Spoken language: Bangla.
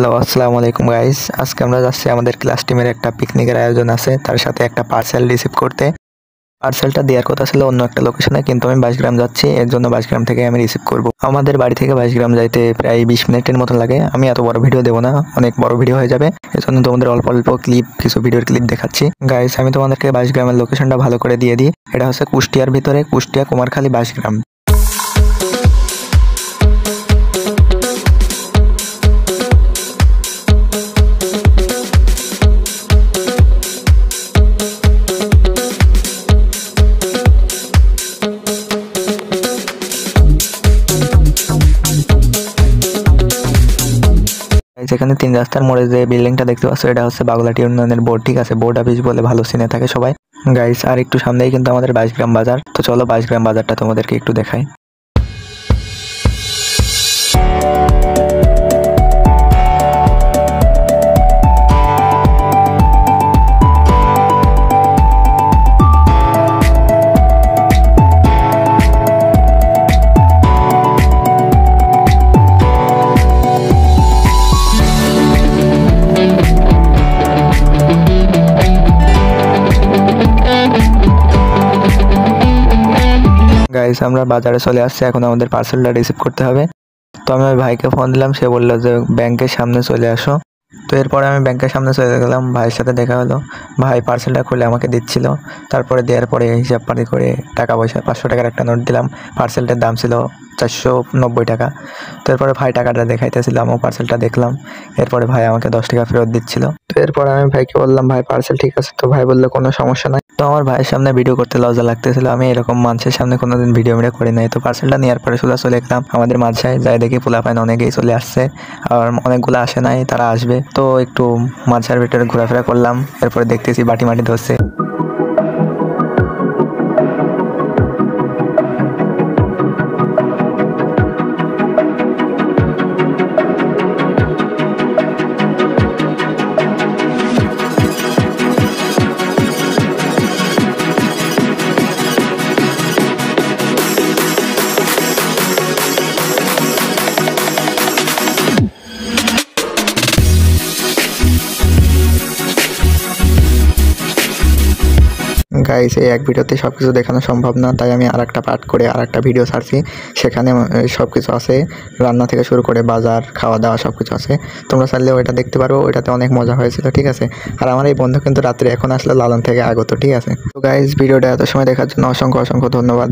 হ্যালো, আসসালামু আলাইকুম গাইস। আজকে আমরা যাচ্ছি আমাদের ক্লাস টিমের একটা পিকনিকের আয়োজন আছে, তার সাথে একটা পার্সেল রিসিভ করতে। পার্সেলটা দেওয়ার কথা ছিল অন্য একটা লোকেশনে, কিন্তু আমি 22 গ্রাম যাচ্ছি, এর জন্য 22 গ্রাম থেকে আমি রিসিভ করব। আমাদের বাড়ি থেকে 22 গ্রাম যাইতে প্রায় 20 মিনিটের মতো লাগে। আমি এত বড় ভিডিও দেবো না, অনেক বড় ভিডিও হয়ে যাবে, এর জন্য তোমাদের অল্প অল্প কিছু ভিডিওর ক্লিপ দেখাচ্ছি। গাইস, আমি তোমাদেরকে 22 গ্রামের লোকেশনটা ভালো করে দিয়ে দিই। এটা হচ্ছে কুষ্টিয়ার ভিতরে, কুষ্টিয়া কুমারখালী 22 গ্রাম। যেখানে 3 রাস্তার মোড়ে যে বিল্ডিংটা দেখতে পাচ্ছ, এটা হচ্ছে বাগুলাটি উন্নয়নের বোর্ড। ঠিক আছে, বোর্ড অফিস বলে ভালো চিনে থাকে সবাই। গাইস, আর একটু সামনেই কিন্তু আমাদের 22 গ্রাম বাজার। তো চলো 22 গ্রাম বাজারটা তোমাদেরকে একটু দেখাই। গাইস, আমরা বাজারে চলে আসছি, এখন আমাদের পার্সেলটা রিসিভ করতে হবে। তো আমি ওই ভাইকে ফোন দিলাম, সে বললো যে ব্যাংকের সামনে চলে আসো। তো এরপরে আমি ব্যাংকের সামনে চলে গেলাম, ভাইয়ের সাথে দেখা হলো। ভাই পার্সেলটা খুলে আমাকে দিচ্ছিল। তারপরে দেওয়ার পরে হিসাব পাতি করে টাকা পয়সা 500 টাকার একটা নোট দিলাম। পার্সেলটার দাম ছিল 490 টাকা। তো এরপরে ভাই টাকাটা দেখাইতেছিল, আমিও পার্সেলটা দেখলাম। এরপরে ভাই আমাকে 10 টাকা ফেরত দিচ্ছিল। তো এরপরে আমি ভাইকে বললাম, ভাই পার্সেল ঠিক আছে? তো ভাই বললো কোনো সমস্যা নাই। তো আমার ভাইয়ের সামনে ভিডিও করতে লজ্জা লাগতেছিল, আমি এরকম মানুষের সামনে কোনোদিন ভিডিও করি নাই। তো পার্সেলটা নেওয়ার পরে সোজা চলে গেলাম আমাদের মাঝায়, যাই দেখি পোলাপাইন অনেকেই চলে আসছে, আর অনেকগুলো আসে নাই, তারা আসবে। তো একটু মাঝার ভিতরে ঘোরাফেরা করলাম, এরপরে দেখতেছি বাটি মাটি ধরছে। গাইস, এই এক ভিডিওতে সবকিছু দেখানো সম্ভব না, তাই আমি আরেকটা পার্ট করে আরেকটা ভিডিও ছাড়ছি। সেখানে সবকিছু আছে, রান্না থেকে শুরু করে বাজার, খাওয়া দাওয়া সবকিছু আছে। তোমরা চাইলে ওইটা দেখতে পারো, ওইটাতে অনেক মজা হয়েছিল। ঠিক আছে, আর আমার এই বন্ধু কিন্তু রাত্রে এখন আসলে লালন থেকে আগত। ঠিক আছে, তো গাইস, ভিডিওটা এত সময় দেখার জন্য অসংখ্য অসংখ্য ধন্যবাদ।